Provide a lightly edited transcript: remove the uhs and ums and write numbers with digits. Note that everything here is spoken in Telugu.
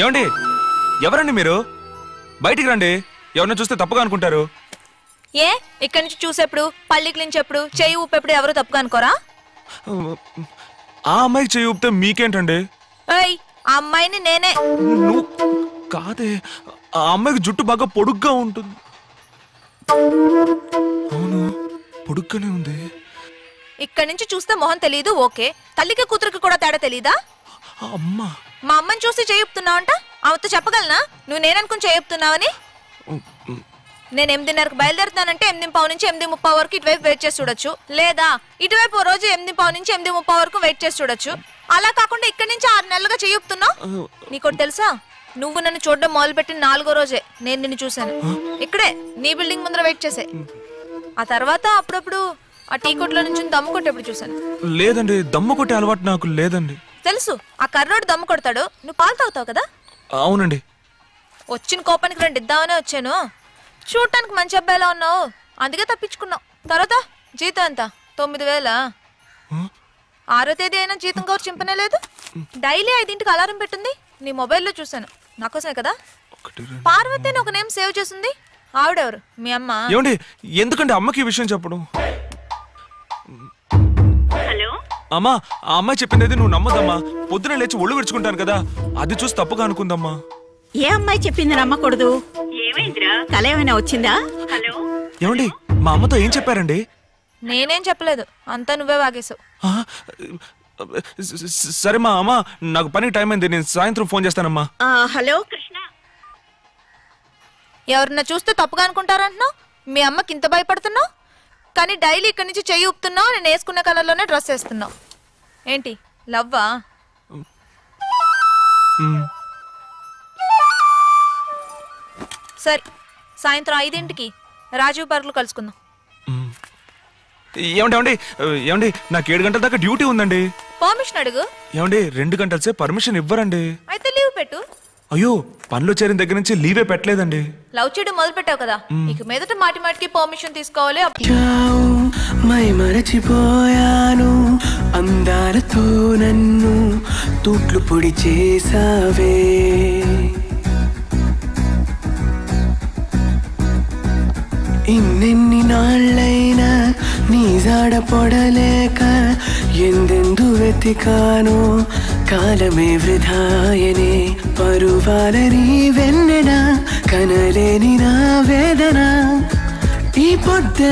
ఏమండి ఎవరండి మీరు? బయటికి రండి, ఎవరిని చూస్తే తప్పుగా అనుకుంటారు. ఏ ఇక్కడి నుంచి చూసేప్పుడు పల్లికి నుంచి చెయ్యి ఊపెప్పుడు ఎవరు తప్పుగా అనుకోరా? ఆ అమ్మాయికి చెయ్యి ఊపితే మీకేంటండి? ఏయ్ ఆ అమ్మాయిని నేనే. నువ్వు కాదే, ఆ అమ్మాయికి జుట్టు బాగా పొడుగ్గా ఉంటుంది. అవును, పొడుగ్గానే ఉంది. ఇక్కడి నుంచి చూస్తే మొహం తెలీదు ఓకే, తల్లికి కూతురికి కూడా తేడా తెలీదా? అమ్మా, మా అమ్మని చూసి చేయుపుతున్నావంట, ఆమెతో చెప్పగలనా నువ్వు నేననుకుని చేయుపుతున్నావని? నేను 8:30కి బయలుదేరుతానంటే 8:15 నుంచి 8:30 వరకు ఇటువైపు వెయిట్ చేసి చూడొచ్చు, లేదా ఇటువైపు ఓ రోజు 8:15 నుంచి 8:30 వరకు వెయిట్ చేసి చూడొచ్చు. అలా కాకుండా ఇక్కడి నుంచి 6 నెలలుగా చేయుపుతున్నావు. నీకోటి తెలుసా, నువ్వు నన్ను చూడడం మొదలుపెట్టిన 4వ రోజే నేను నిన్ను చూశాను. ఇక్కడే నీ బిల్డింగ్ ముందర వెయిట్ చేసే. ఆ తర్వాత అప్పుడప్పుడు ఆ టీ కొట్లో నుంచి దమ్ము కొట్టేప్పుడు చూశాను. లేదండి, దమ్ము కొట్టే అలవాటు నాకు లేదండి. తెలుసు, ఆ కర్రోడు దమ్ము కొడతాడు, నువ్వు పాలు తాగుతావు కదా. అవునండి. వచ్చిన కోపానికి 2 ఇద్దామనే వచ్చాను. చూడటానికి మంచి అబ్బాయిలా ఉన్నావు, అందుకే తప్పించుకున్నావు. తర్వాత జీతం ఎంత? 9,000. 6వ తేదీ అయినా జీతం కవర్ చింపనే లేదు. డైలీ 5ంటికి అలారం పెట్టింది, నీ మొబైల్లో చూశాను. నాకోసమే కదా. పార్వతి అని ఒక నేమ్ సేవ్ చేసింది, ఆవిడెవరు? మీ అమ్మ. ఏమండి ఎందుకంటే అమ్మకి ఈ విషయం చెప్పడం? అమ్మా, ఆ అమ్మాయి చెప్పింది నువ్వు నమ్మదమ్మా. పొద్దున లేచి ఒళ్ళు విడుచుకుంటాను కదా, అది చూసి తప్పుగా అనుకుందమ్మా. ఏ అమ్మాయి చెప్పింది నమ్మకూడదు? కల ఏమైనా వచ్చిందా? ఏమండి మా అమ్మతో ఏం చెప్పారండి? నేనేం చెప్పలేదు, అంతా నువ్వే వాగేశావు. సరే మా అమ్మ, నాకు పని టైం అయింది, నేను సాయంత్రం ఫోన్ చేస్తానమ్మా. హలో, ఎవరన్నా చూస్తే తప్పుగా అనుకుంటారంటున్నావు. మీ అమ్మకి ఇంత భయపడుతున్నావు, కానీ డైలీ ఇక్కడి నుంచి చెయ్యి ఊపుతున్నావు, నేను వేసుకున్న కలర్లోనే డ్రెస్ వేస్తున్నావు. ఏంటి లవ్వా? సరే, సాయంత్రం 5ంటికి రాజీవ్ పార్క్లో కలుసుకుందాం. ఏమండి ఏమండి నాకు 7 గంటల దాకా డ్యూటీ ఉందండి. పర్మిషన్ అడుగు. ఏమండి 2 గంటల సేపు పర్మిషన్ ఇవ్వరండి. అయితే లీవ్ పెట్టు. అయ్యో, పనిలో చేరిన దగ్గర నుంచి లీవే పెట్టలేదండి. లవ్ చేయడం మొదలు పెట్టావు కదా, ఇక మీదట మాటికి పర్మిషన్ తీసుకోవాలి. మై మరచిపోయాను, అందాలతో నన్ను తూట్లు పొడి చేసావే. ఇన్నెన్ని నాళ్ళైనా నీ జాడ పొడలేక ఎందెందు వెతికానో, కాలమే వృధాయనే. పరువాలని వెన్నెన కనలేని నా వేదన ఈ పొద్దు